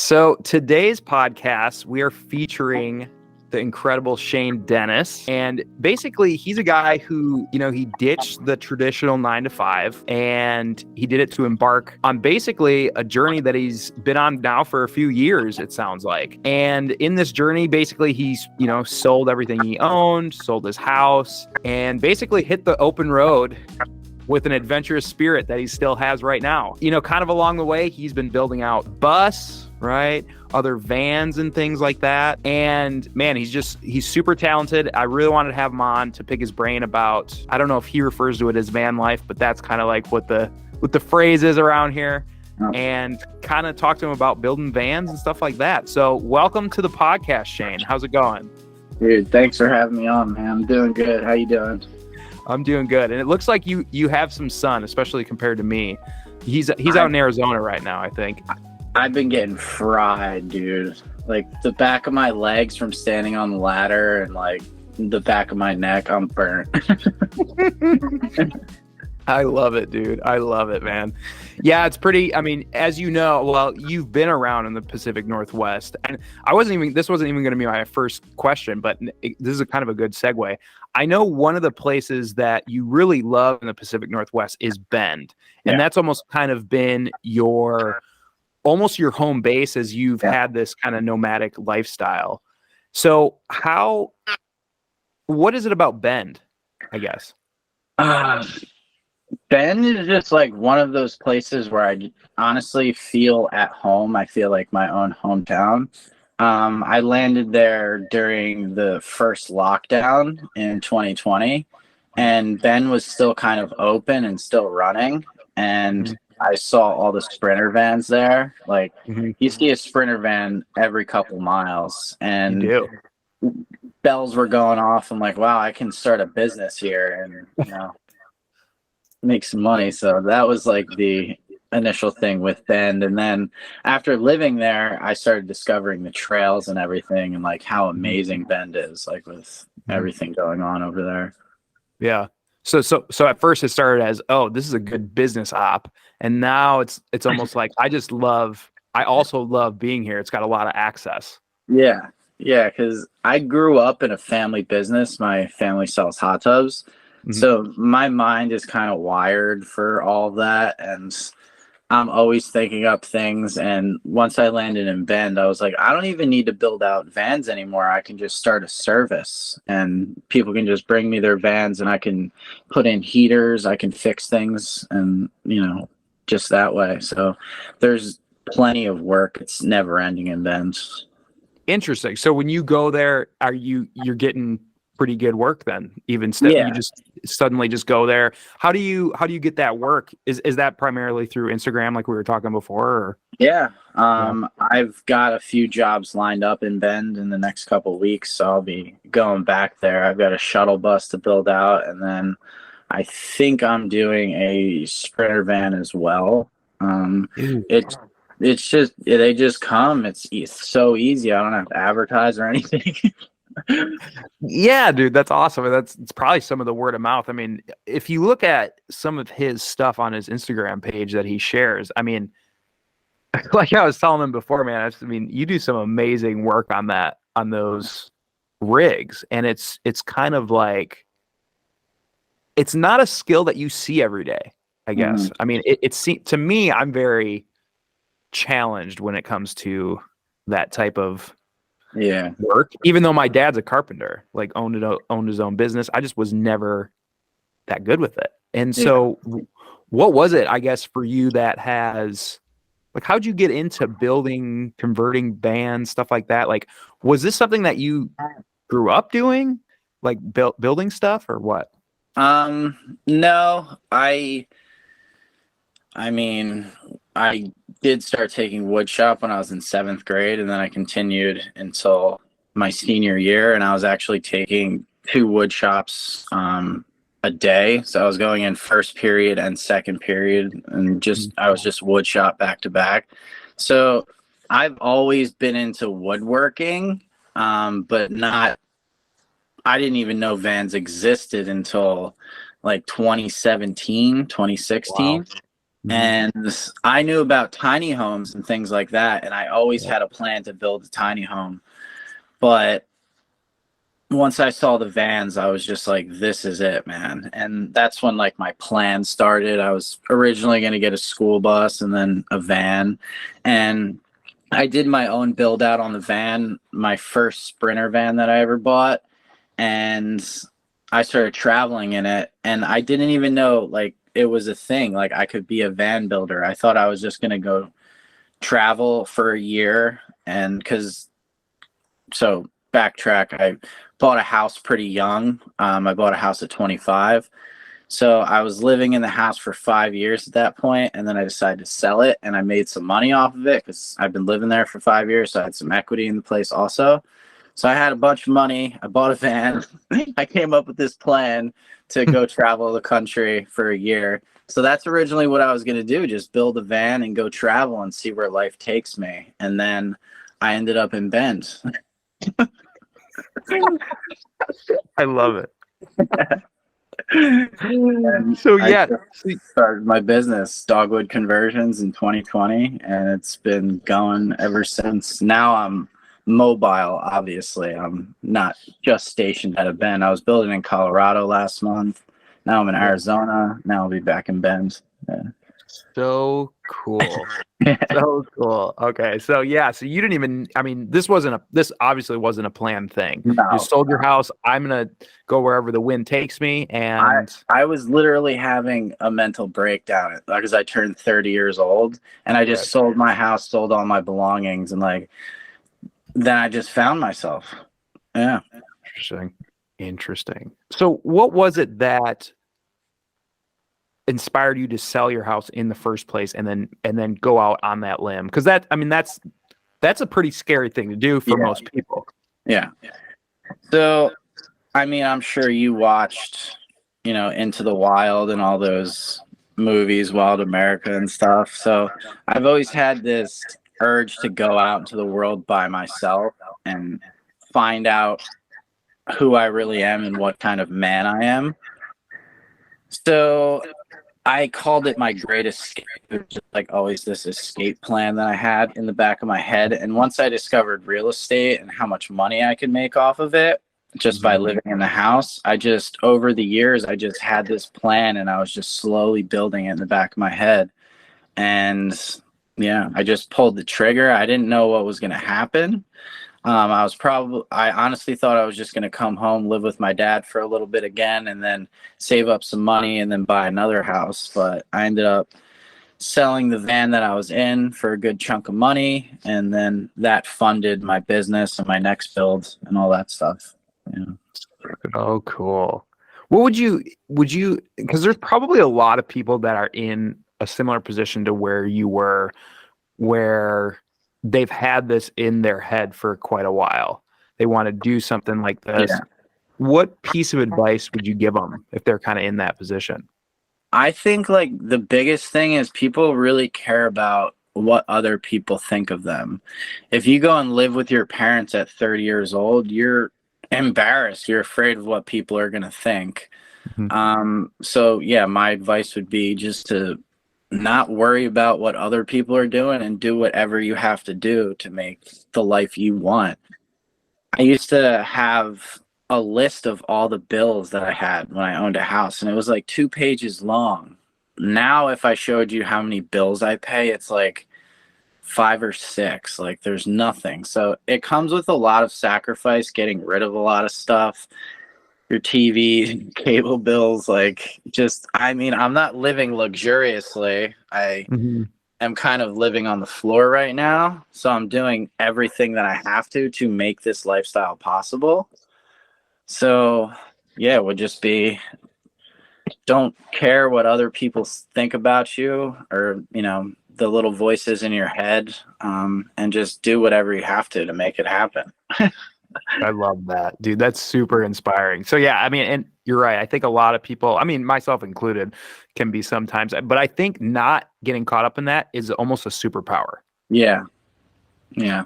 So today's podcast, we are featuring the incredible Shane Dennis. And basically, he's a guy who, he ditched the traditional 9 to 5 and he did it to embark on basically a journey that he's been on now for a few years, it sounds like. And in this journey, basically, he's, sold everything he owned, sold his house, and basically hit the open road with an adventurous spirit that he still has right now. Kind of along the way, he's been building out bus, right? Other vans and things like that. And man, he's super talented. I really wanted to have him on to pick his brain about, I don't know if he refers to it as van life, but that's kind of like what the phrase is around here. And kind of talk to him about building vans and stuff like that. So welcome to the podcast, Shane. How's it going? Dude, thanks for having me on, man. I'm doing good. How you doing? I'm doing good. And it looks like you have some sun, especially compared to me. He's out in Arizona right now, I think. I've been getting fried, dude. Like the back of my legs from standing on the ladder and like the back of my neck, I'm burnt. I love it, dude. I love it, man. Yeah, it's pretty, as you know, well, you've been around in the Pacific Northwest, and this wasn't even going to be my first question, but this is a kind of a good segue. I know one of the places that you really love in the Pacific Northwest is Bend, and that's almost kind of been your home base as you've had this kind of nomadic lifestyle. So what is it about Bend, I guess? Bend is just like one of those places where I honestly feel at home. I feel like my own hometown. I landed there during the first lockdown in 2020, and Bend was still kind of open and still running. And I saw all the Sprinter vans there. Like you see a Sprinter van every couple miles, and bells were going off. I'm like, wow, I can start a business here and make some money. So that was like the initial thing with Bend. And then after living there, I started discovering the trails and everything, and like how amazing Bend is, like with everything going on over there. Yeah. So at first it started as, oh, this is a good business op, and now it's almost like I also love being here. It's got a lot of access. Yeah, because I grew up in a family business. My family sells hot tubs. So my mind is kind of wired for all of that, and I'm always thinking up things. And once I landed in Bend, I was like, I don't even need to build out vans anymore. I can just start a service, and people can just bring me their vans, and I can put in heaters, I can fix things, and just that way. So there's plenty of work. It's never ending in Bend. Interesting. So when you go there, you're getting pretty good work then, you just suddenly just go there. How do you get that work? Is that primarily through Instagram like we were talking before, or? I've got a few jobs lined up in Bend in the next couple of weeks, so I'll be going back there. I've got a shuttle bus to build out, and then I think I'm doing a Sprinter van as well. It's just they just come. It's so easy. I don't have to advertise or anything. Yeah, dude, that's awesome. It's probably some of the word of mouth. If you look at some of his stuff on his Instagram page that he shares, like I was telling him before, man, you do some amazing work on those rigs, and it's kind of like, it's not a skill that you see every day, I guess. To me, I'm very challenged when it comes to that type of work, even though my dad's a carpenter, like owned his own business. I just was never that good with it. And so what was it, I guess, for you that has, like, how'd you get into converting bands, stuff like that? Like, was this something that you grew up doing, like building stuff, or what? No, I did start taking wood shop when I was in 7th grade, and then I continued until my senior year, and I was actually taking 2 wood shops a day. So I was going in first period and second period, and I was just wood shop back to back. So I've always been into woodworking, but I didn't even know vans existed until like 2017, 2016. Wow. And I knew about tiny homes and things like that, and I always had a plan to build a tiny home. But once I saw the vans, I was just like, this is it, man. And that's when like my plan started. I was originally going to get a school bus and then a van. And I did my own build out on the van, my first Sprinter van that I ever bought. And I started traveling in it. And I didn't even know like it was a thing. Like I could be a van builder. I thought I was just going to go travel for a year. And so backtrack, I bought a house pretty young. I bought a house at 25. So I was living in the house for 5 years at that point, and then I decided to sell it, and I made some money off of it because I've been living there for 5 years, so I had some equity in the place also. So I had a bunch of money. I bought a van. I came up with this plan to go travel the country for a year. So that's originally what I was going to do, just build a van and go travel and see where life takes me. And then I ended up in Bend. I love it. And So I yeah, started my business, Dogwood Conversions, in 2020, and it's been going ever since. Now I'm mobile, obviously. I'm not just stationed at a Bend. I was building in Colorado last month. Now I'm in Arizona. Now I'll be back in Bend. Yeah. so cool. So cool. Okay. So yeah, so you didn't even, I mean, this obviously wasn't a planned thing. No. You sold your house. I'm going to go wherever the wind takes me. And I was literally having a mental breakdown because I turned 30 years old, and I just sold my house, sold all my belongings, and like then I just found myself. Yeah. Interesting. So what was it that inspired you to sell your house in the first place and then go out on that limb? Because that's a pretty scary thing to do for most people. Yeah. So I mean, I'm sure you watched, Into the Wild and all those movies, Wild America and stuff. So I've always had this urge to go out into the world by myself and find out who I really am and what kind of man I am. So I called it my great escape. It was just like always this escape plan that I had in the back of my head. And once I discovered real estate and how much money I could make off of it just by living in the house, over the years, I just had this plan, and I was just slowly building it in the back of my head. And yeah, I just pulled the trigger. I didn't know what was going to happen. I honestly thought I was just going to come home, live with my dad for a little bit again, and then save up some money and then buy another house. But I ended up selling the van that I was in for a good chunk of money, and then that funded my business and my next build and all that stuff. Yeah. Oh, cool. What would you, because there's probably a lot of people that are in a similar position to where you were, where they've had this in their head for quite a while. They want to do something like this. Yeah. What piece of advice would you give them if they're kind of in that position? I think like the biggest thing is people really care about what other people think of them. If you go and live with your parents at 30 years old, you're embarrassed. You're afraid of what people are going to think. Mm-hmm. So yeah, my advice would be just to not worry about what other people are doing and do whatever you have to do to make the life you want. I used to have a list of all the bills that I had when I owned a house, and it was like 2 pages long. Now, if I showed you how many bills I pay, it's like 5 or 6. Like there's nothing. So it comes with a lot of sacrifice, getting rid of a lot of stuff. Your TV, cable bills, I'm not living luxuriously. I am kind of living on the floor right now. So I'm doing everything that I have to make this lifestyle possible. So yeah, it would just be, don't care what other people think about you, or, the little voices in your head, and just do whatever you have to make it happen. I love that, dude. That's super inspiring. So yeah, I mean, and you're right. I think a lot of people, I mean, myself included, can be sometimes, but I think not getting caught up in that is almost a superpower. Yeah. Yeah.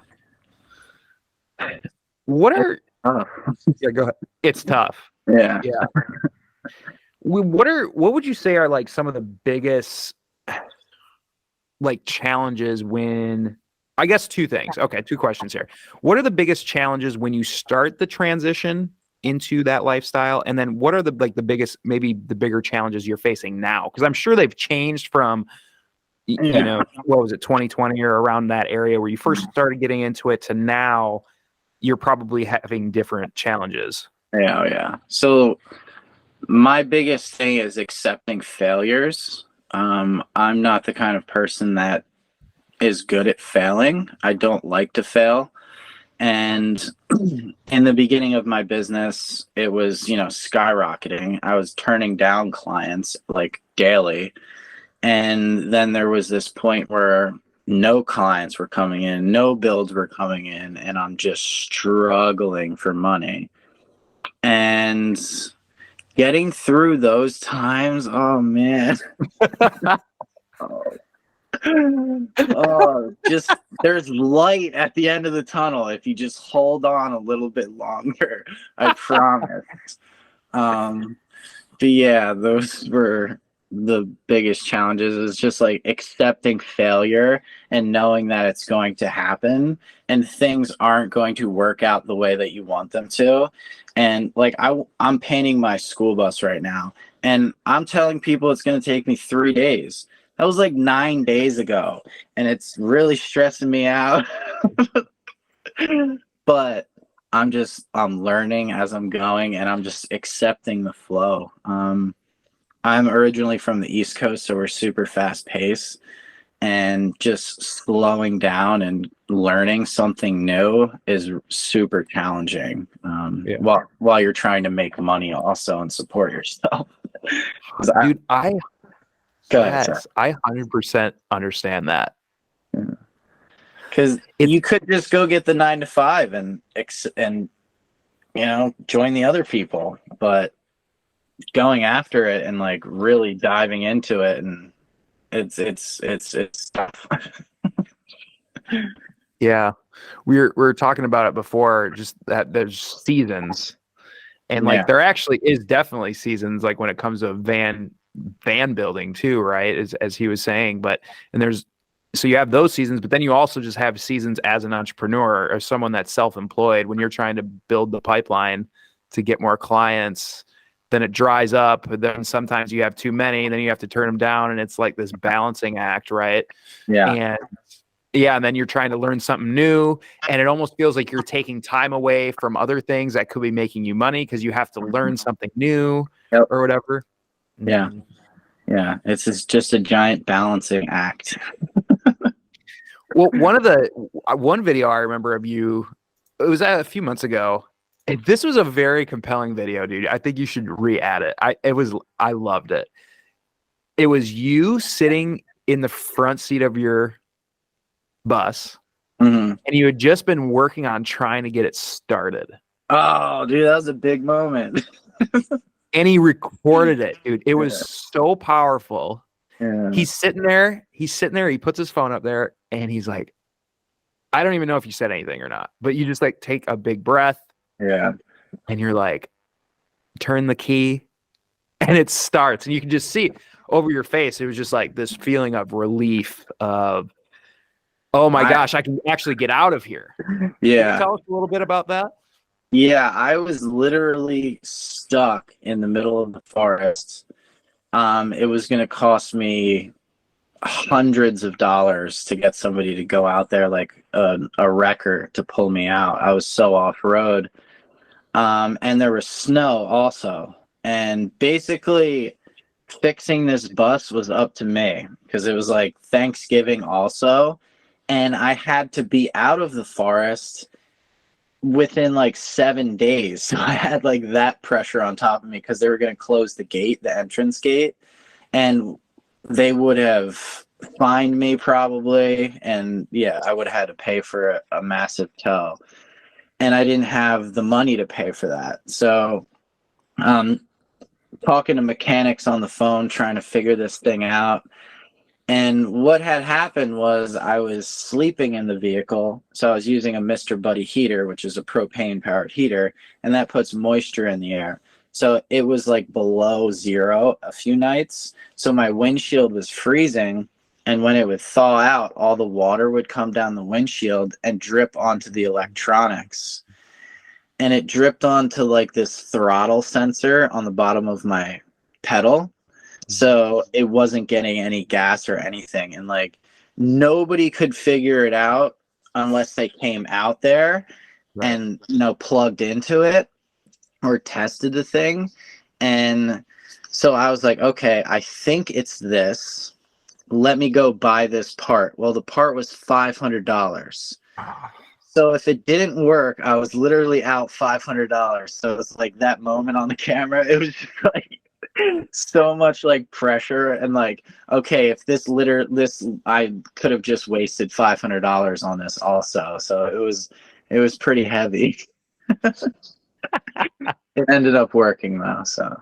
What are, yeah, go ahead. It's tough. Yeah. Yeah. What would you say are like some of the biggest like challenges when, I guess two things. Okay, two questions here. What are the biggest challenges when you start the transition into that lifestyle? And then what are the like the biggest, maybe the bigger challenges you're facing now? Because I'm sure they've changed from you Yeah. know, what was it, 2020 or around that area where you first started getting into it to now, you're probably having different challenges. Yeah, yeah. So my biggest thing is accepting failures. I'm not the kind of person that is good at failing. I don't like to fail. And in the beginning of my business, it was, skyrocketing. I was turning down clients like daily. And then there was this point where no clients were coming in, no builds were coming in, and I'm just struggling for money. And getting through those times, oh man. Oh, just there's light at the end of the tunnel if you just hold on a little bit longer. I promise. But yeah, those were the biggest challenges, is just like accepting failure and knowing that it's going to happen and things aren't going to work out the way that you want them to. And like I'm painting my school bus right now, and I'm telling people it's going to take me 3 days. That was like 9 days ago, and it's really stressing me out. But I'm learning as I'm going, and I'm just accepting the flow. I'm originally from the East Coast, so we're super fast paced, and just slowing down and learning something new is super challenging. Yeah. While you're trying to make money also and support yourself. Dude, Go ahead, yes, I 100% understand that. because you could just go get the 9 to 5 and join the other people, but going after it and like really diving into it, and it's tough. Yeah. We were talking about it before, just that there's seasons. And like Yeah. there actually is definitely seasons, like when it comes to van building too, right? As he was saying. But and there's so you have those seasons, but then you also just have seasons as an entrepreneur or someone that's self-employed when you're trying to build the pipeline to get more clients. Then it dries up. Then sometimes you have too many, and then you have to turn them down, and it's like this balancing act, right? Yeah. And yeah, and then you're trying to learn something new, and it almost feels like you're taking time away from other things that could be making you money because you have to learn something new Yep. or whatever. Yeah. Yeah. Just a giant balancing act. Well, one video I remember of you, it was a few months ago. And this was a very compelling video, dude. I think you should re-add it. I loved it. It was you sitting in the front seat of your bus, Mm-hmm. and you had just been working on trying to get it started. Oh, dude, that was a big moment. And he recorded it, dude. It was so powerful. Yeah. He's sitting there, he puts his phone up there, and he's like, I don't even know if you said anything or not, but you just like take a big breath. Yeah. And you're like, turn the key, and it starts, and you can just see over your face. It was just like this feeling of relief of, oh my gosh, I can actually get out of here. Yeah. Can you tell us a little bit about that? Yeah, I was literally stuck in the middle of the forest. It was going to cost me hundreds of dollars to get somebody to go out there, like a wrecker, to pull me out. I was so off road. And there was snow also. And basically fixing this bus was up to me because it was like Thanksgiving also. And I had to be out of the forest within like 7 days. So I had like that pressure on top of me because they were going to close the gate, the entrance gate, and they would have fined me probably. And yeah, I would have had to pay for a massive tow. And I didn't have the money to pay for that. So talking to mechanics on the phone, trying to figure this thing out. And what had happened was I was sleeping in the vehicle. So I was using a Mr. Buddy heater, which is a propane powered heater, and that puts moisture in the air. So it was like below zero a few nights. So my windshield was freezing, And when it would thaw out, all the water would come down the windshield and drip onto the electronics. And it dripped onto like this throttle sensor on the bottom of my pedal. So it wasn't getting any gas or anything. And like nobody could figure it out unless they came out there Right. and, plugged into it or tested the thing. And so I was like, okay, I think it's this. Let me go buy this part. Well, the part was $500. So if it didn't work, I was literally out $500. So it's like that moment on the camera, it was just like so much like pressure and like, okay, if this I could have just wasted $500 on this also. So it was pretty heavy. It ended up working though. So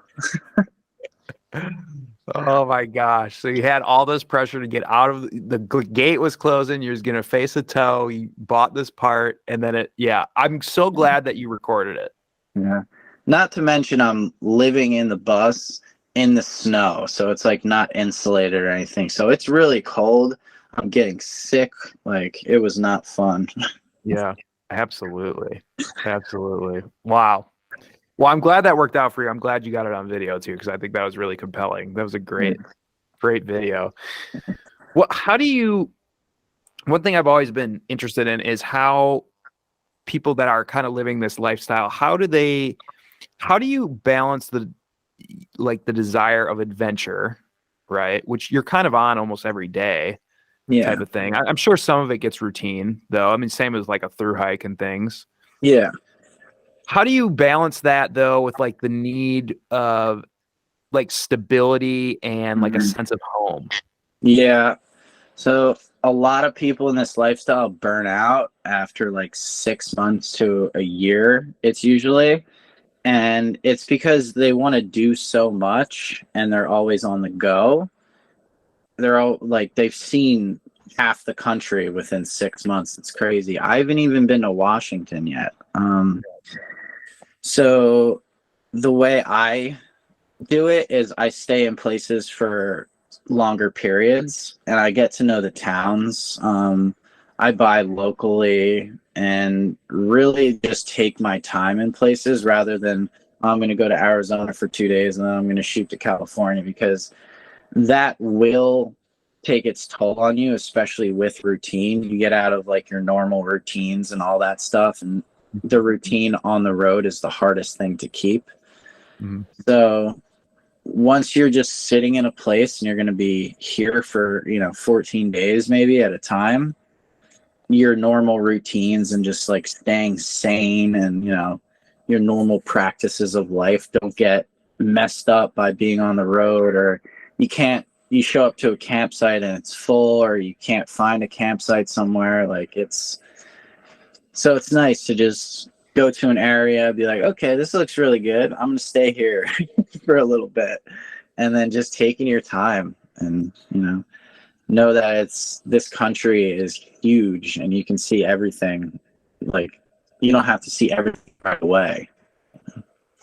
Oh my gosh. So you had all this pressure to get out of the gate was closing. You was going to face a tow. You bought this part and then I'm so glad that you recorded it. yeah. Not to mention I'm living in the bus in the snow. So it's like not insulated or anything. So it's really cold. I'm getting sick. Like it was not fun. Yeah, absolutely. Absolutely. Wow. Well, I'm glad that worked out for you. I'm glad you got it on video too, because I think that was really compelling. That was a great video. Well, one thing I've always been interested in is how people that are kind of living this lifestyle, how do you balance the desire of adventure, right? Which you're kind of on almost every day type of thing. I'm sure some of it gets routine though. I mean, same as like a through hike and things. Yeah. How do you balance that though with like the need of like stability and like a sense of home? Yeah. So a lot of people in this lifestyle burn out after like 6 months to a year, it's usually. And it's because they want to do so much and they're always on the go. They're all like, they've seen half the country within 6 months. It's crazy. I haven't even been to Washington yet. So the way I do it is I stay in places for longer periods and I get to know the towns. I buy locally and really just take my time in places rather than I'm going to go to Arizona for 2 days and then I'm going to shoot to California, because that will take its toll on you, especially with routine. You get out of like your normal routines and all that stuff, and the routine on the road is the hardest thing to keep. Mm-hmm. So once you're just sitting in a place and you're going to be here for 14 days maybe at a time, your normal routines and just like staying sane and your normal practices of life don't get messed up by being on the road, or you show up to a campsite and it's full, or you can't find a campsite somewhere. Like it's nice to just go to an area, be like, okay, this looks really good, I'm going to stay here for a little bit, and then just taking your time and know that this country is huge and you can see everything. Like you don't have to see everything right away.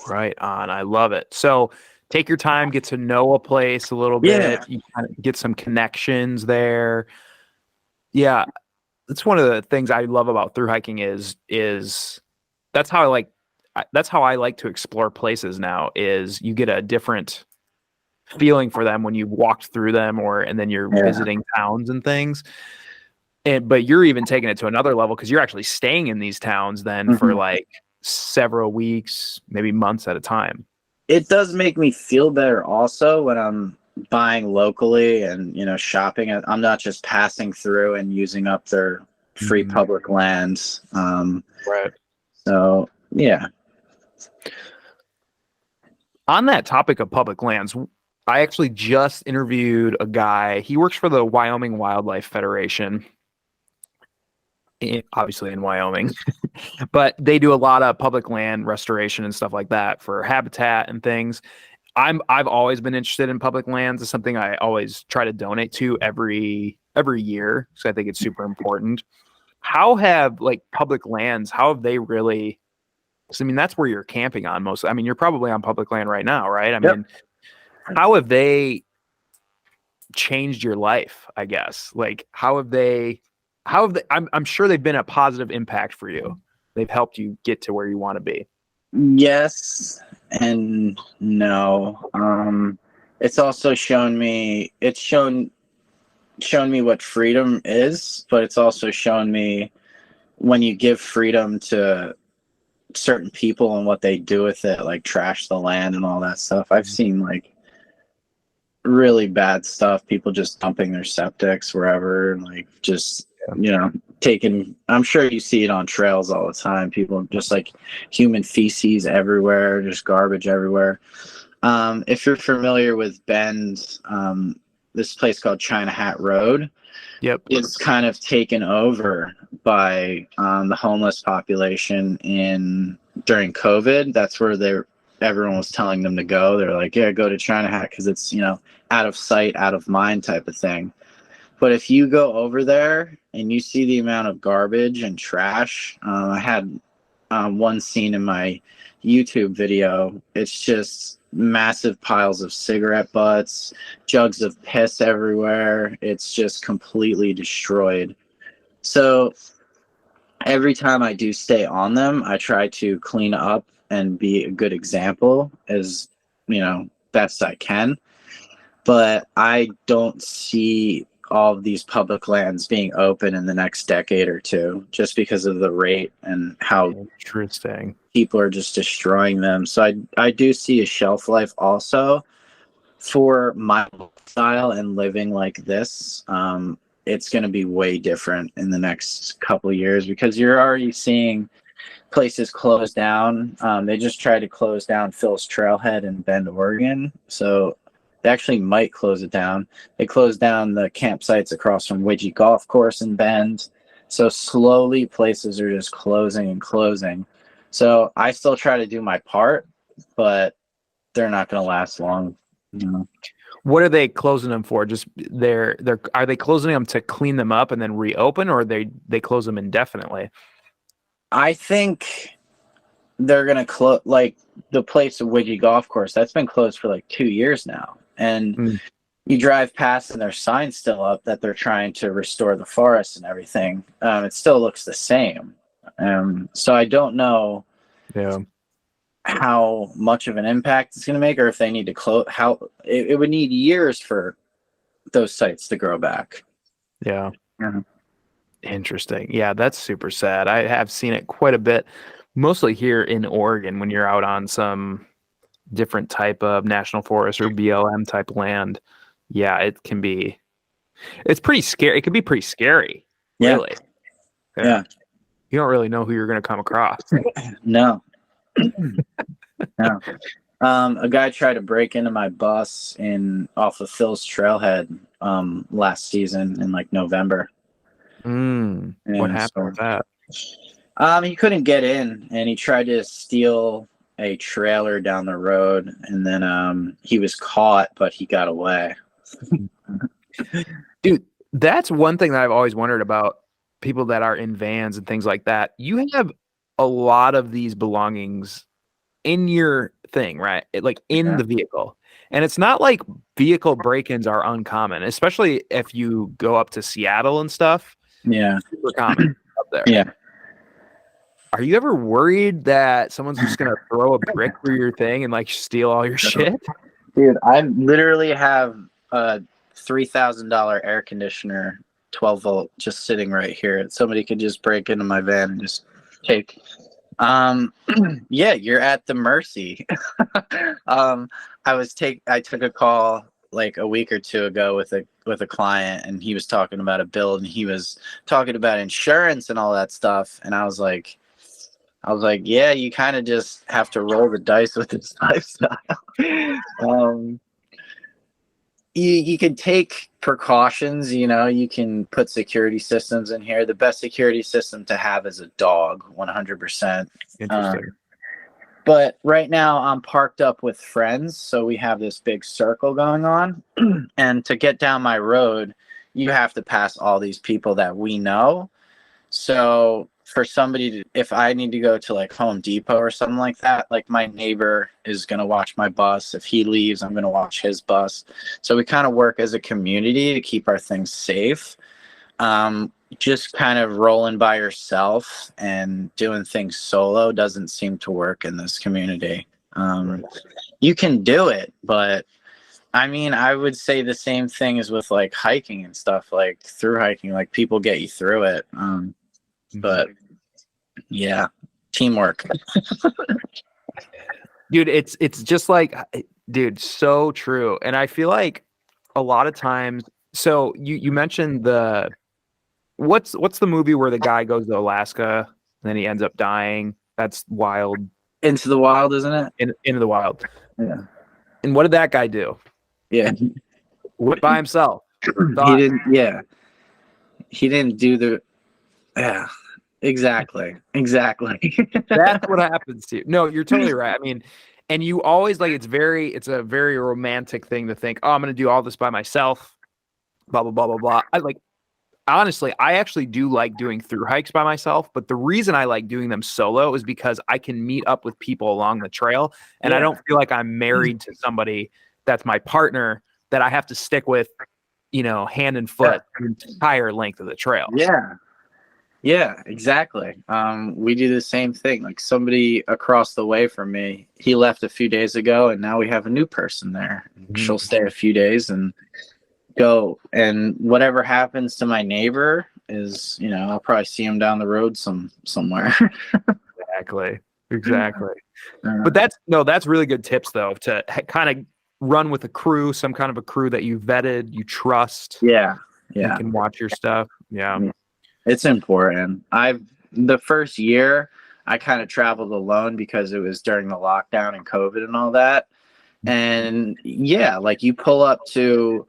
Right on. I love it. So take your time, get to know a place a little bit. You kind of get some connections there. Yeah. That's one of the things I love about through hiking is that's how I like to explore places now, is you get a different feeling for them when you've walked through them and then you're visiting towns and things. But you're even taking it to another level because you're actually staying in these towns then for like several weeks, maybe months at a time. It does make me feel better also when I'm buying locally and shopping. I'm not just passing through and using up their free public lands. Right. So yeah. On that topic of public lands, I actually just interviewed a guy. He works for the Wyoming Wildlife Federation, obviously in Wyoming, but they do a lot of public land restoration and stuff like that for habitat and things. I've always been interested in public lands. It's something I always try to donate to every year, so I think it's super important. How have public lands? How have they really? Because I mean, that's where you're camping on most. I mean, you're probably on public land right now, right? I mean, how have they changed your life, I guess? Like, I'm sure they've been a positive impact for you. They've helped you get to where you want to be. Yes and no. It's also shown me what freedom is, but it's also shown me when you give freedom to certain people and what they do with it, like trash the land and all that stuff. I've seen like really bad stuff, people just dumping their septics wherever, and like just taking, I'm sure you see it on trails all the time, people just like human feces everywhere, just garbage everywhere. If you're familiar with Bend, this place called China Hat Road, Yep. it's kind of taken over by the homeless population during COVID. That's where everyone was telling them to go. They're like, yeah, go to China Hat because it's, out of sight, out of mind type of thing. But if you go over there and you see the amount of garbage and trash, I had one scene in my YouTube video. It's just massive piles of cigarette butts, jugs of piss everywhere. It's just completely destroyed. So every time I do stay on them, I try to clean up and be a good example as, best I can. But I don't see all of these public lands being open in the next decade or two, just because of the rate and how Interesting. people are just destroying them. So I do see a shelf life also for my style and living like this. It's going to be way different in the next couple of years because you're already seeing places close down. They just tried to close down Phil's Trailhead in Bend, Oregon. So they actually might close it down. They closed down the campsites across from Widgie Golf Course in Bend. So slowly places are just closing and closing. So I still try to do my part, but they're not going to last long. What are they closing them for? Just are they closing them to clean them up and then reopen, or they close them indefinitely? I think they're going to close, like the place at Widgie Golf Course, that's been closed for like 2 years now. And you drive past and there's signs still up that they're trying to restore the forest and everything. It still looks the same. So I don't know how much of an impact it's going to make, or if they need to close, how it would need years for those sites to grow back. Yeah. Interesting. Yeah, that's super sad. I have seen it quite a bit, mostly here in Oregon when you're out on some different type of national forest or BLM type land. Yeah, it's pretty scary. It can be pretty scary. Really. Yeah. You don't really know who you're going to come across. No. No. A guy tried to break into my bus off of Phil's Trailhead last season in like November. What happened with that? He couldn't get in, and he tried to steal a trailer down the road, and then he was caught, but he got away. Dude, that's one thing that I've always wondered about people that are in vans and things like that. You have a lot of these belongings in your thing, right? The vehicle. And it's not like vehicle break-ins are uncommon, especially if you go up to Seattle and stuff. Yeah. Super common up there. Yeah. Are you ever worried that someone's just going to throw a brick through your thing and like steal all your shit? Dude, I literally have a $3,000 air conditioner, 12 volt, just sitting right here. Somebody could just break into my van and just take. Yeah, you're at the mercy. I took a call like a week or two ago with a client, and he was talking about a build, and he was talking about insurance and all that stuff, and I was like, yeah, you kind of just have to roll the dice with this lifestyle. You can take precautions, you can put security systems in here. The best security system to have is a dog, 100%. Interesting. But right now I'm parked up with friends, so we have this big circle going on. And to get down my road, you have to pass all these people that we know. So for somebody to, if I need to go to like Home Depot or something like that, like my neighbor is going to watch my bus. If he leaves, I'm going to watch his bus. So we kind of work as a community to keep our things safe. Just kind of rolling by yourself and doing things solo doesn't seem to work in this community. You can do it, but I mean, I would say the same thing as with like hiking and stuff, like through hiking, like people get you through it. But yeah, teamwork. Dude, it's just like, dude, so true. And I feel like a lot of times, so you mentioned what's the movie where the guy goes to Alaska and then he ends up dying? That's Wild. Into the Wild, isn't it? Into the Wild. Yeah. And what did that guy do? Yeah. Went by himself. He didn't. Yeah. He didn't do the. Yeah. Exactly. That's what happens to you. No, you're totally right. I mean, and you always like it's a very romantic thing to think, oh, I'm gonna do all this by myself. Blah blah blah blah blah. Honestly, I actually do like doing through hikes by myself, but the reason I like doing them solo is because I can meet up with people along the trail and I don't feel like I'm married to somebody that's my partner that I have to stick with, hand and foot the entire length of the trail. Yeah, exactly. We do the same thing. Like somebody across the way from me, he left a few days ago and now we have a new person there. She'll stay a few days and go, and whatever happens to my neighbor is, I'll probably see him down the road somewhere. Exactly. But that's really good tips though, to kind of run with a crew, some kind of a crew that you vetted, you trust. Yeah. You can watch your stuff. Yeah. It's important. The first year I kind of traveled alone because it was during the lockdown and COVID and all that. And yeah, like you pull up to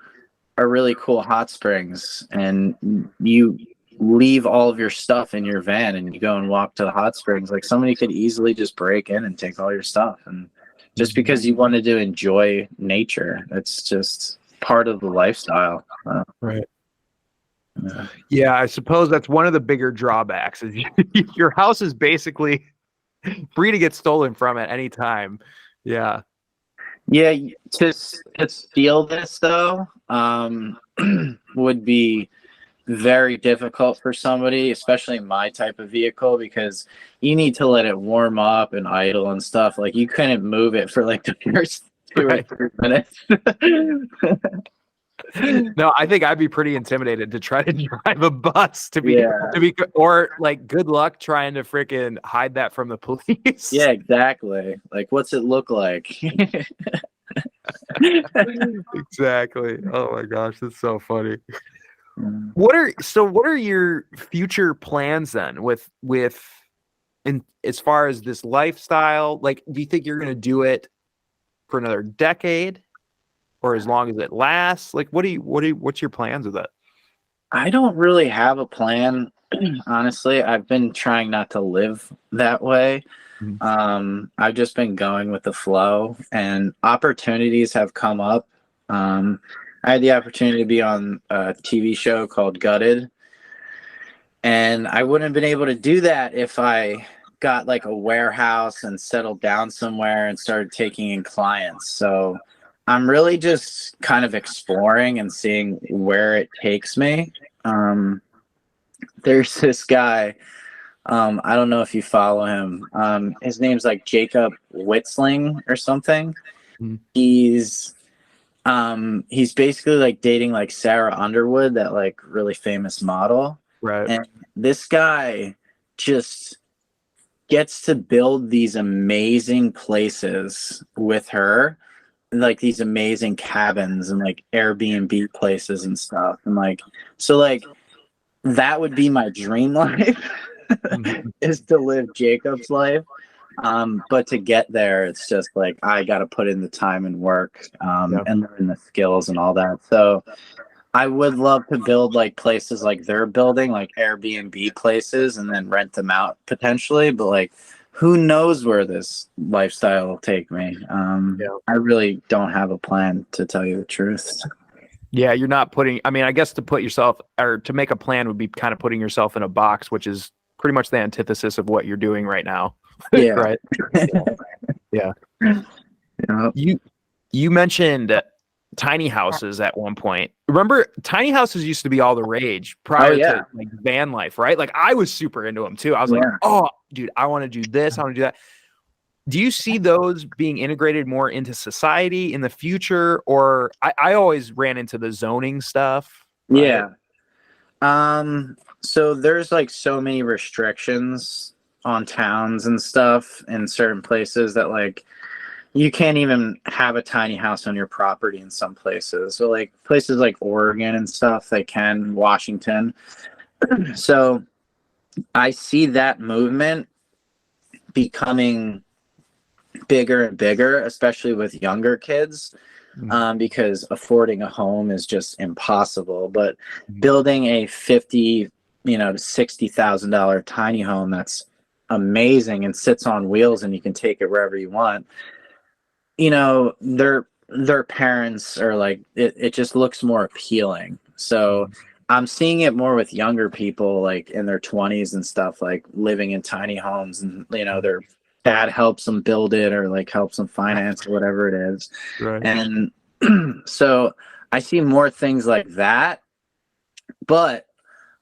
a really cool hot springs and you leave all of your stuff in your van and you go and walk to the hot springs. Like somebody could easily just break in and take all your stuff. And just because you wanted to enjoy nature, it's just part of the lifestyle. Right. Yeah, I suppose that's one of the bigger drawbacks is your house is basically free to get stolen from at any time. Yeah. Yeah, to steal this though would be very difficult for somebody, especially my type of vehicle, because you need to let it warm up and idle and stuff. Like you couldn't move it for like the first 2 or 3 minutes. No, I think I'd be pretty intimidated to try to drive a bus to be or like good luck trying to freaking hide that from the police. Yeah, exactly. Like what's it look like? Exactly. Oh my gosh, that's so funny. What are your future plans then with as far as this lifestyle? Like, do you think you're going to do it for another decade or as long as it lasts? Like, what's your plans with it? I don't really have a plan. Honestly, I've been trying not to live that way. I've just been going with the flow and opportunities have come up. I had the opportunity to be on a TV show called Gutted, and I wouldn't have been able to do that if I got like a warehouse and settled down somewhere and started taking in clients. So I'm really just kind of exploring and seeing where it takes me. There's this guy, I don't know if you follow him. His name's like Jacob Witzling or something. He's basically like dating like Sarah Underwood, that like really famous model. Right. And this guy just gets to build these amazing places with her, like these amazing cabins and like Airbnb places and stuff. And like, so like that would be my dream life is to live Jacob's life. But to get there, it's just like I got to put in the time and work and learn the skills and all that. So I would love to build like places like they're building, like Airbnb places, and then rent them out potentially. But like, who knows where this lifestyle will take me? I really don't have a plan, to tell you the truth. Yeah, you're not putting. I mean, I guess to put yourself or to make a plan would be kind of putting yourself in a box, which is pretty much the antithesis of what you're doing right now. Yeah. Right. Yeah. Yeah. You mentioned tiny houses at one point. Remember, tiny houses used to be all the rage Oh prior yeah. to like van life, right? Like I was super into them too. I was like, Yeah. oh, dude, I want to do this. I want to do that. Do you see those being integrated more into society in the future? Or I always ran into the zoning stuff, right? Yeah. So there's like so many restrictions on towns and stuff in certain places that like you can't even have a tiny house on your property in some places. So like places like Oregon and stuff, they can, Washington. So I see that movement becoming bigger and bigger, especially with younger kids, because affording a home is just impossible. But building a to $60,000 tiny home that's amazing and sits on wheels and you can take it wherever you want. Their parents are like it just looks more appealing. So I'm seeing it more with younger people like in their 20s and stuff, like living in tiny homes, and their dad helps them build it or like helps them finance or whatever it is. Right. And so I see more things like that. But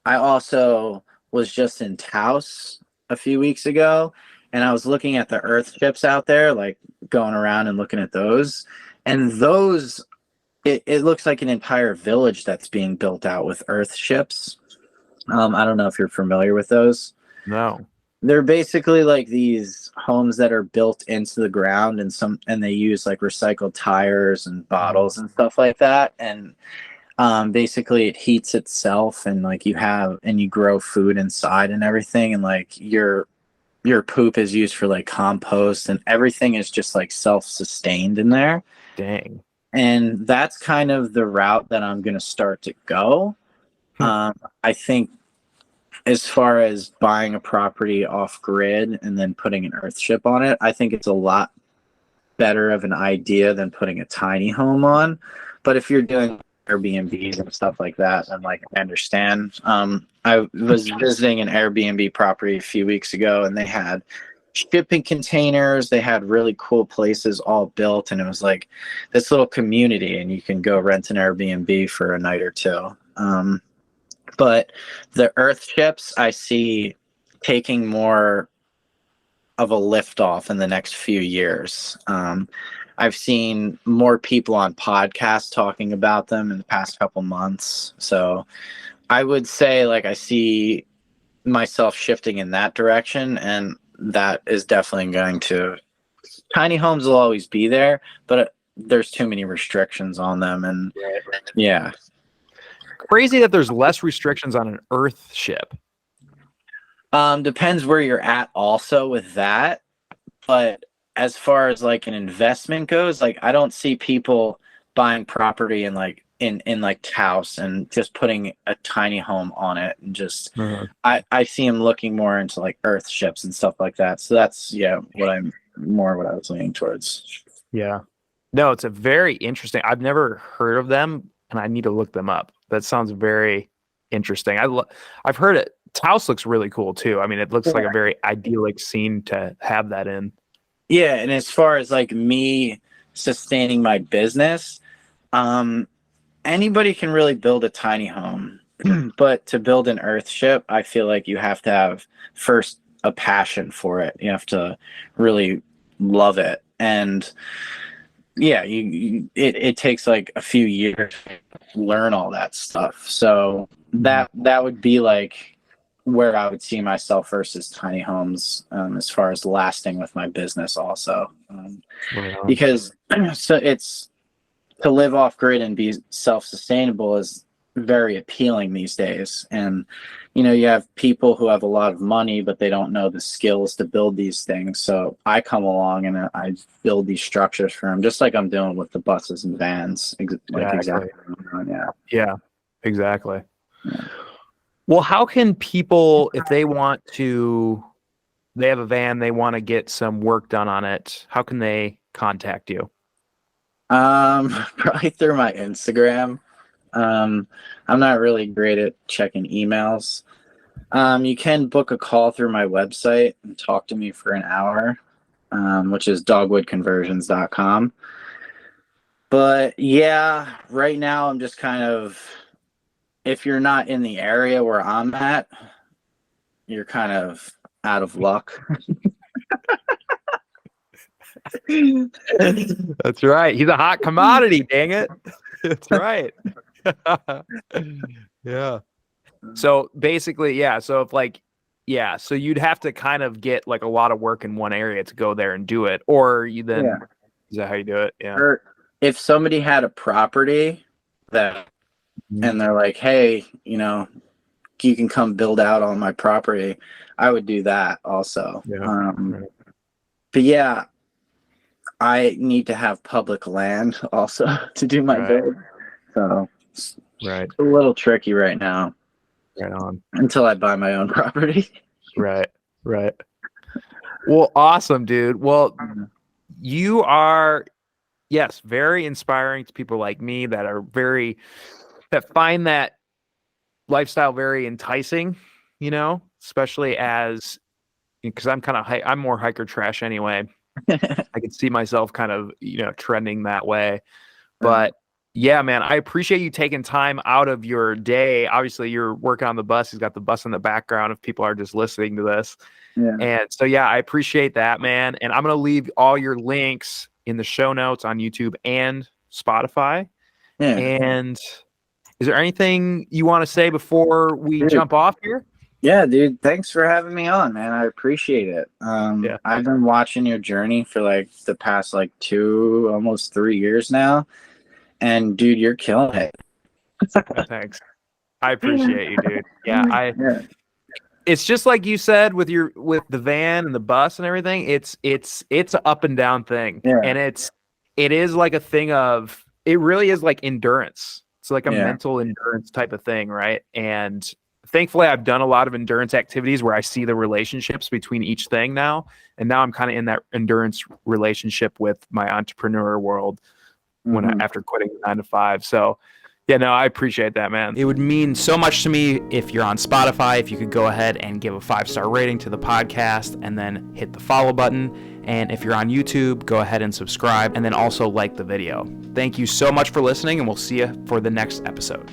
I also was just in Taos a few weeks ago, and I was looking at the earth ships out there, like going around and looking at those. And those, it looks like an entire village that's being built out with earth ships. I don't know if you're familiar with those. No. They're basically like these homes that are built into the ground, and they use like recycled tires and bottles and stuff like that. And basically it heats itself, and like you grow food inside and everything, and like your poop is used for like compost, and everything is just like self-sustained in there. Dang. And that's kind of the route that I'm going to start to go. I think as far as buying a property off grid and then putting an earthship on it, I think it's a lot better of an idea than putting a tiny home on. But if you're doing Airbnbs and stuff like that, then like I understand. I was visiting an Airbnb property a few weeks ago, and they had shipping containers. They had really cool places all built, and it was like this little community, and you can go rent an Airbnb for a night or two. But the earth ships, I see taking more of a lift off in the next few years. I've seen more people on podcasts talking about them in the past couple months. So I would say like I see myself shifting in that direction, and that is definitely going to, tiny homes will always be there, but there's too many restrictions on them. And yeah. Crazy that there's less restrictions on an earth ship. Depends where you're at also with that. But as far as like an investment goes, like I don't see people buying property in like like Taos and just putting a tiny home on it, and just I see them looking more into like earth ships and stuff like that. So that's what I was leaning towards. Yeah. No, it's a very interesting. I've never heard of them, and I need to look them up. That sounds very interesting. I've heard it. Taos looks really cool too. I mean, it looks like a very idyllic scene to have that in. Yeah, and as far as like me sustaining my business, anybody can really build a tiny home, but to build an earth ship, I feel like you have to have first a passion for it. You have to really love it, and it takes like a few years to learn all that stuff. So that would be like where I would see myself versus tiny homes, as far as lasting with my business also. Because so it's, to live off grid and be self-sustainable is very appealing these days. And you have people who have a lot of money, but they don't know the skills to build these things. So I come along and I build these structures for them, just like I'm doing with the buses and vans. Exactly. Yeah, exactly. Yeah. Well, how can people, if they want to, they have a van, they want to get some work done on it, how can they contact you? Probably through my Instagram. I'm not really great at checking emails. You can book a call through my website and talk to me for an hour, which is dogwoodconversions.com. But yeah, right now I'm just kind of, if you're not in the area where I'm at, you're kind of out of luck. That's right. He's a hot commodity, dang it. That's right. Yeah. So basically, yeah. So if like, yeah, so you'd have to kind of get like a lot of work in one area to go there and do it. Or you then, Yeah. is that how you do it? Yeah. Or if somebody had a property that, and they're like, hey, you know, you can come build out on my property, I would do that also. Yeah. Right. But yeah, I need to have public land also to do my build. So it's Right. a little tricky right now. Right on. Until I buy my own property. Right. Right. Well, awesome, dude. Well, you are, yes, very inspiring to people like me that are that find that lifestyle very enticing, you know, especially as, because I'm more hiker trash anyway. I can see myself kind of, you know, trending that way. But yeah, man, I appreciate you taking time out of your day. Obviously, you're working on the bus. He's got the bus in the background if people are just listening to this. Yeah. And so, yeah, I appreciate that, man. And I'm going to leave all your links in the show notes on YouTube and Spotify. Yeah. And is there anything you want to say before we jump off here? Yeah, dude. Thanks for having me on, man. I appreciate it. Yeah. I've been watching your journey for like the past like 2, almost 3 years now. And dude, you're killing it. Thanks. I appreciate you, dude. Yeah, it's just like you said with the van and the bus and everything. It's an up and down thing. Yeah. And it is like a thing of, it really is like endurance. It's like a mental endurance type of thing, right? And thankfully I've done a lot of endurance activities where I see the relationships between each thing now. And now I'm kind of in that endurance relationship with my entrepreneur world after quitting 9 to 5. So yeah, no, I appreciate that, man. It would mean so much to me if you're on Spotify, if you could go ahead and give a 5-star rating to the podcast and then hit the follow button. And if you're on YouTube, go ahead and subscribe and then also like the video. Thank you so much for listening, and we'll see you for the next episode.